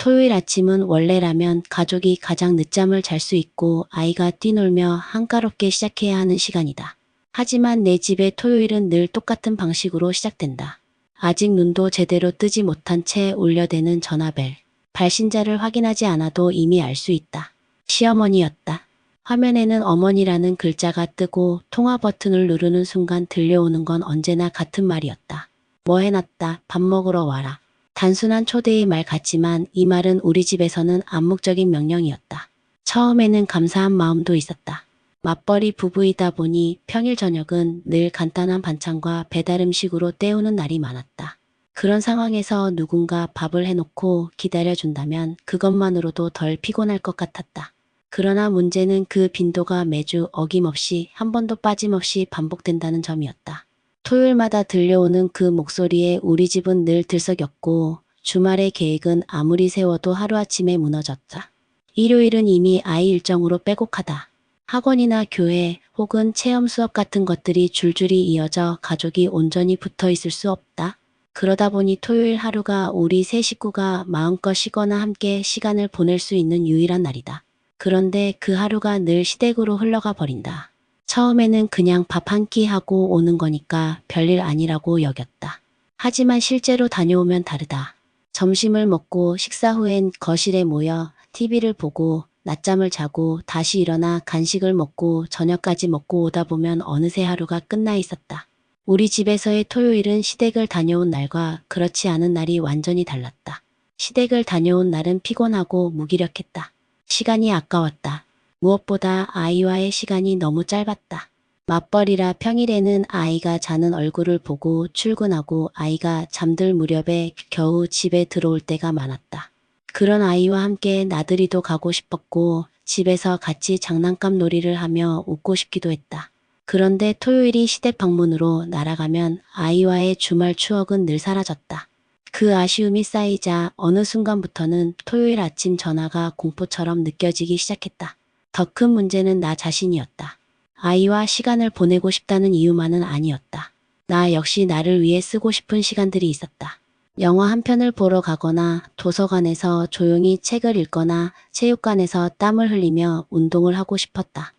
토요일 아침은 원래라면 가족이 가장 늦잠을 잘 수 있고 아이가 뛰놀며 한가롭게 시작해야 하는 시간이다. 하지만 내 집의 토요일은 늘 똑같은 방식으로 시작된다. 아직 눈도 제대로 뜨지 못한 채 울려대는 전화벨. 발신자를 확인하지 않아도 이미 알 수 있다. 시어머니였다. 화면에는 어머니라는 글자가 뜨고 통화 버튼을 누르는 순간 들려오는 건 언제나 같은 말이었다. 뭐 해놨다. 밥 먹으러 와라. 단순한 초대의 말 같지만 이 말은 우리 집에서는 암묵적인 명령이었다. 처음에는 감사한 마음도 있었다. 맞벌이 부부이다 보니 평일 저녁은 늘 간단한 반찬과 배달 음식으로 때우는 날이 많았다. 그런 상황에서 누군가 밥을 해놓고 기다려준다면 그것만으로도 덜 피곤할 것 같았다. 그러나 문제는 그 빈도가 매주 어김없이 한 번도 빠짐없이 반복된다는 점이었다. 토요일마다 들려오는 그 목소리에 우리 집은 늘 들썩였고 주말의 계획은 아무리 세워도 하루아침에 무너졌다. 일요일은 이미 아이 일정으로 빼곡하다. 학원이나 교회 혹은 체험 수업 같은 것들이 줄줄이 이어져 가족이 온전히 붙어 있을 수 없다. 그러다 보니 토요일 하루가 우리 세 식구가 마음껏 쉬거나 함께 시간을 보낼 수 있는 유일한 날이다. 그런데 그 하루가 늘 시댁으로 흘러가 버린다. 처음에는 그냥 밥 한 끼 하고 오는 거니까 별일 아니라고 여겼다. 하지만 실제로 다녀오면 다르다. 점심을 먹고 식사 후엔 거실에 모여 TV를 보고 낮잠을 자고 다시 일어나 간식을 먹고 저녁까지 먹고 오다 보면 어느새 하루가 끝나 있었다. 우리 집에서의 토요일은 시댁을 다녀온 날과 그렇지 않은 날이 완전히 달랐다. 시댁을 다녀온 날은 피곤하고 무기력했다. 시간이 아까웠다. 무엇보다 아이와의 시간이 너무 짧았다. 맞벌이라 평일에는 아이가 자는 얼굴을 보고 출근하고 아이가 잠들 무렵에 겨우 집에 들어올 때가 많았다. 그런 아이와 함께 나들이도 가고 싶었고 집에서 같이 장난감 놀이를 하며 웃고 싶기도 했다. 그런데 토요일이 시댁 방문으로 날아가면 아이와의 주말 추억은 늘 사라졌다. 그 아쉬움이 쌓이자 어느 순간부터는 토요일 아침 전화가 공포처럼 느껴지기 시작했다. 더 큰 문제는 나 자신이었다. 아이와 시간을 보내고 싶다는 이유만은 아니었다. 나 역시 나를 위해 쓰고 싶은 시간들이 있었다. 영화 한 편을 보러 가거나 도서관에서 조용히 책을 읽거나 체육관에서 땀을 흘리며 운동을 하고 싶었다.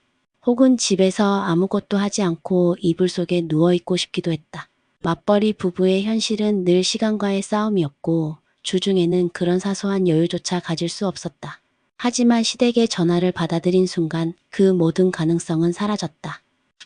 혹은 집에서 아무것도 하지 않고 이불 속에 누워있고 싶기도 했다. 맞벌이 부부의 현실은 늘 시간과의 싸움이었고 주중에는 그런 사소한 여유조차 가질 수 없었다. 하지만 시댁의 전화를 받아들인 순간 그 모든 가능성은 사라졌다.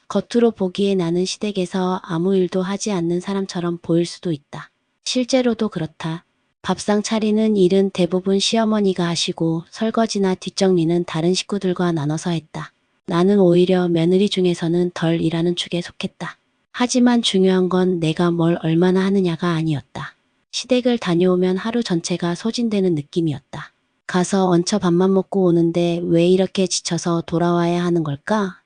겉으로 보기에 나는 시댁에서 아무 일도 하지 않는 사람처럼 보일 수도 있다. 실제로도 그렇다. 밥상 차리는 일은 대부분 시어머니가 하시고 설거지나 뒷정리는 다른 식구들과 나눠서 했다. 나는 오히려 며느리 중에서는 덜 일하는 축에 속했다. 하지만 중요한 건 내가 뭘 얼마나 하느냐가 아니었다. 시댁을 다녀오면 하루 전체가 소진되는 느낌이었다. 가서 얹혀 밥만 먹고 오는데 왜 이렇게 지쳐서 돌아와야 하는 걸까?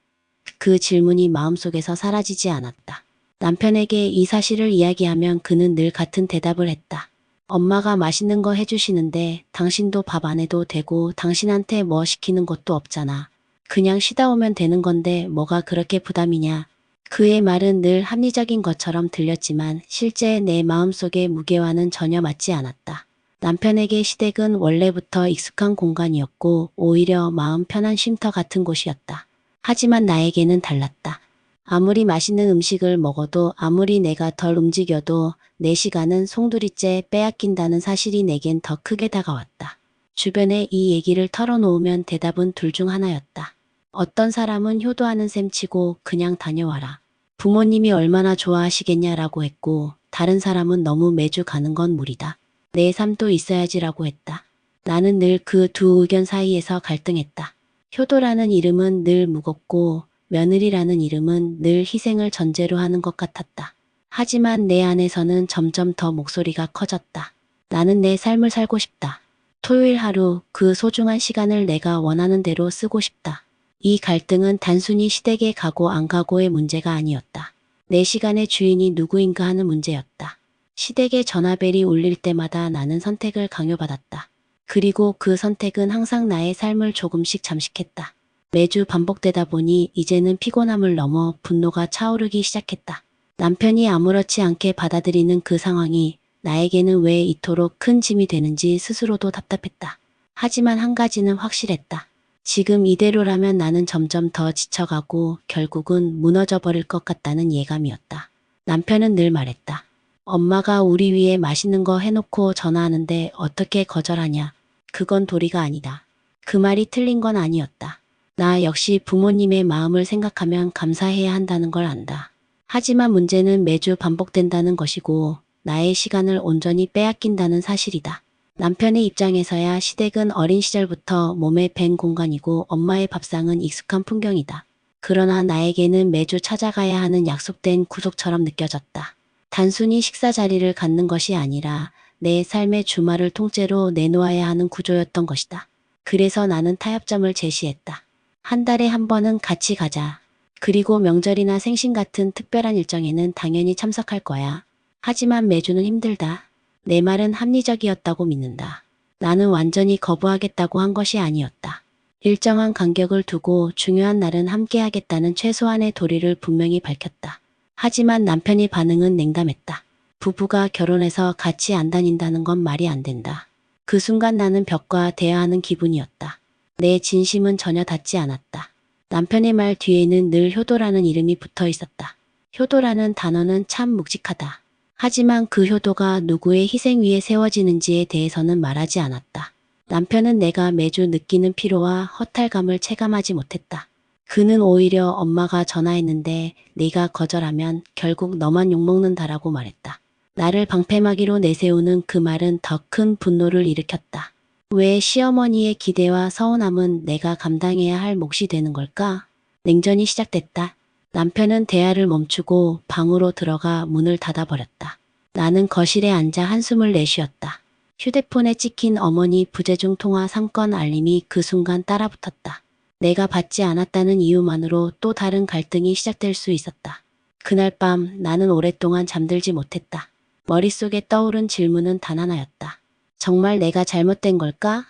그 질문이 마음속에서 사라지지 않았다. 남편에게 이 사실을 이야기하면 그는 늘 같은 대답을 했다. 엄마가 맛있는 거 해주시는데 당신도 밥 안 해도 되고 당신한테 뭐 시키는 것도 없잖아. 그냥 쉬다 오면 되는 건데 뭐가 그렇게 부담이냐. 그의 말은 늘 합리적인 것처럼 들렸지만 실제 내 마음속의 무게와는 전혀 맞지 않았다. 남편에게 시댁은 원래부터 익숙한 공간이었고 오히려 마음 편한 쉼터 같은 곳이었다. 하지만 나에게는 달랐다. 아무리 맛있는 음식을 먹어도 아무리 내가 덜 움직여도 내 시간은 송두리째 빼앗긴다는 사실이 내겐 더 크게 다가왔다. 주변에 이 얘기를 털어놓으면 대답은 둘 중 하나였다. 어떤 사람은 효도하는 셈 치고 그냥 다녀와라. 부모님이 얼마나 좋아하시겠냐라고 했고 다른 사람은 너무 매주 가는 건 무리다. 내 삶도 있어야지라고 했다. 나는 늘 그 두 의견 사이에서 갈등했다. 효도라는 이름은 늘 무겁고 며느리라는 이름은 늘 희생을 전제로 하는 것 같았다. 하지만 내 안에서는 점점 더 목소리가 커졌다. 나는 내 삶을 살고 싶다. 토요일 하루 그 소중한 시간을 내가 원하는 대로 쓰고 싶다. 이 갈등은 단순히 시댁에 가고 안 가고의 문제가 아니었다. 내 시간의 주인이 누구인가 하는 문제였다. 시댁의 전화벨이 울릴 때마다 나는 선택을 강요받았다. 그리고 그 선택은 항상 나의 삶을 조금씩 잠식했다. 매주 반복되다 보니 이제는 피곤함을 넘어 분노가 차오르기 시작했다. 남편이 아무렇지 않게 받아들이는 그 상황이 나에게는 왜 이토록 큰 짐이 되는지 스스로도 답답했다. 하지만 한 가지는 확실했다. 지금 이대로라면 나는 점점 더 지쳐가고 결국은 무너져 버릴 것 같다는 예감이었다. 남편은 늘 말했다. 엄마가 우리 위해 맛있는 거 해놓고 전화하는데 어떻게 거절하냐. 그건 도리가 아니다. 그 말이 틀린 건 아니었다. 나 역시 부모님의 마음을 생각하면 감사해야 한다는 걸 안다. 하지만 문제는 매주 반복된다는 것이고 나의 시간을 온전히 빼앗긴다는 사실이다. 남편의 입장에서야 시댁은 어린 시절부터 몸에 밴 공간이고 엄마의 밥상은 익숙한 풍경이다. 그러나 나에게는 매주 찾아가야 하는 약속된 구속처럼 느껴졌다. 단순히 식사 자리를 갖는 것이 아니라 내 삶의 주말을 통째로 내놓아야 하는 구조였던 것이다. 그래서 나는 타협점을 제시했다. 한 달에 한 번은 같이 가자. 그리고 명절이나 생신 같은 특별한 일정에는 당연히 참석할 거야. 하지만 매주는 힘들다. 내 말은 합리적이었다고 믿는다. 나는 완전히 거부하겠다고 한 것이 아니었다. 일정한 간격을 두고 중요한 날은 함께하겠다는 최소한의 도리를 분명히 밝혔다. 하지만 남편의 반응은 냉담했다. 부부가 결혼해서 같이 안 다닌다는 건 말이 안 된다. 그 순간 나는 벽과 대화하는 기분이었다. 내 진심은 전혀 닿지 않았다. 남편의 말 뒤에는 늘 효도라는 이름이 붙어 있었다. 효도라는 단어는 참 묵직하다. 하지만 그 효도가 누구의 희생 위에 세워지는지에 대해서는 말하지 않았다. 남편은 내가 매주 느끼는 피로와 허탈감을 체감하지 못했다. 그는 오히려 엄마가 전화했는데 네가 거절하면 결국 너만 욕먹는다라고 말했다. 나를 방패막이로 내세우는 그 말은 더 큰 분노를 일으켰다. 왜 시어머니의 기대와 서운함은 내가 감당해야 할 몫이 되는 걸까? 냉전이 시작됐다. 남편은 대화를 멈추고 방으로 들어가 문을 닫아버렸다. 나는 거실에 앉아 한숨을 내쉬었다. 휴대폰에 찍힌 어머니 부재중 통화 3건 알림이 그 순간 따라붙었다. 내가 받지 않았다는 이유만으로 또 다른 갈등이 시작될 수 있었다. 그날 밤 나는 오랫동안 잠들지 못했다. 머릿속에 떠오른 질문은 단 하나였다. 정말 내가 잘못된 걸까?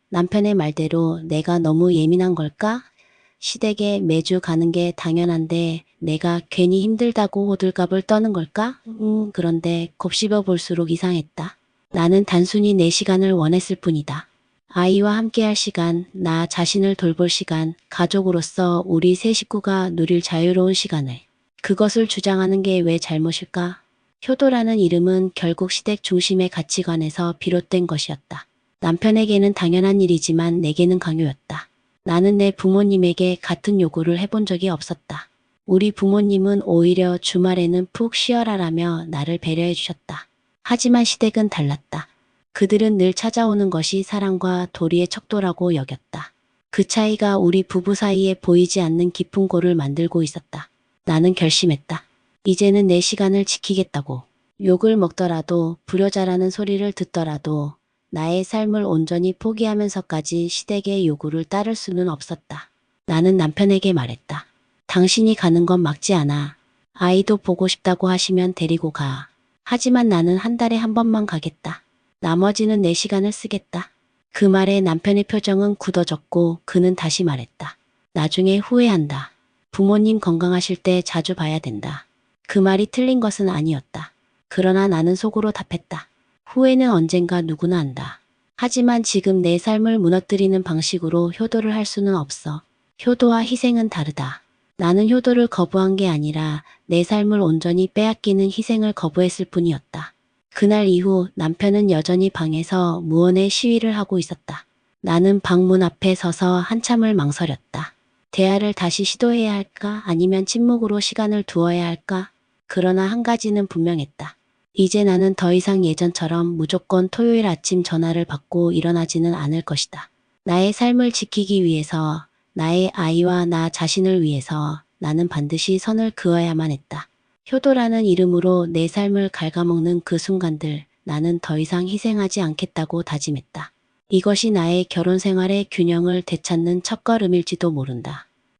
남편의 말대로 내가 너무 예민한 걸까? 시댁에 매주 가는 게 당연한데 내가 괜히 힘들다고 호들갑을 떠는 걸까? 그런데 곱씹어 볼수록 이상했다. 나는 단순히 내 시간을 원했을 뿐이다. 아이와 함께할 시간, 나 자신을 돌볼 시간, 가족으로서 우리 세 식구가 누릴 자유로운 시간을. 그것을 주장하는 게 왜 잘못일까? 효도라는 이름은 결국 시댁 중심의 가치관에서 비롯된 것이었다. 남편에게는 당연한 일이지만 내게는 강요였다. 나는 내 부모님에게 같은 요구를 해본 적이 없었다. 우리 부모님은 오히려 주말에는 푹 쉬어라라며 나를 배려해 주셨다. 하지만 시댁은 달랐다. 그들은 늘 찾아오는 것이 사랑과 도리의 척도라고 여겼다. 그 차이가 우리 부부 사이에 보이지 않는 깊은 골을 만들고 있었다. 나는 결심했다. 이제는 내 시간을 지키겠다고. 욕을 먹더라도 불효자라는 소리를 듣더라도 나의 삶을 온전히 포기하면서까지 시댁의 요구를 따를 수는 없었다. 나는 남편에게 말했다. 당신이 가는 건 막지 않아. 아이도 보고 싶다고 하시면 데리고 가. 하지만 나는 한 달에 한 번만 가겠다. 나머지는 내 시간을 쓰겠다. 그 말에 남편의 표정은 굳어졌고 그는 다시 말했다. 나중에 후회한다. 부모님 건강하실 때 자주 봐야 된다. 그 말이 틀린 것은 아니었다. 그러나 나는 속으로 답했다. 후회는 언젠가 누구나 한다. 하지만 지금 내 삶을 무너뜨리는 방식으로 효도를 할 수는 없어. 효도와 희생은 다르다. 나는 효도를 거부한 게 아니라 내 삶을 온전히 빼앗기는 희생을 거부했을 뿐이었다. 그날 이후 남편은 여전히 방에서 무언의 시위를 하고 있었다. 나는 방문 앞에 서서 한참을 망설였다. 대화를 다시 시도해야 할까 아니면 침묵으로 시간을 두어야 할까? 그러나 한 가지는 분명했다. 이제 나는 더 이상 예전처럼 무조건 토요일 아침 전화를 받고 일어나지는 않을 것이다. 나의 삶을 지키기 위해서, 나의 아이와 나 자신을 위해서 나는 반드시 선을 그어야만 했다. 효도라는 이름으로 내 삶을 갉아먹는 그 순간들, 나는 더 이상 희생하지 않겠다고 다짐했다. 이것이 나의 결혼 생활의 균형을 되찾는 첫걸음일지도 모른다.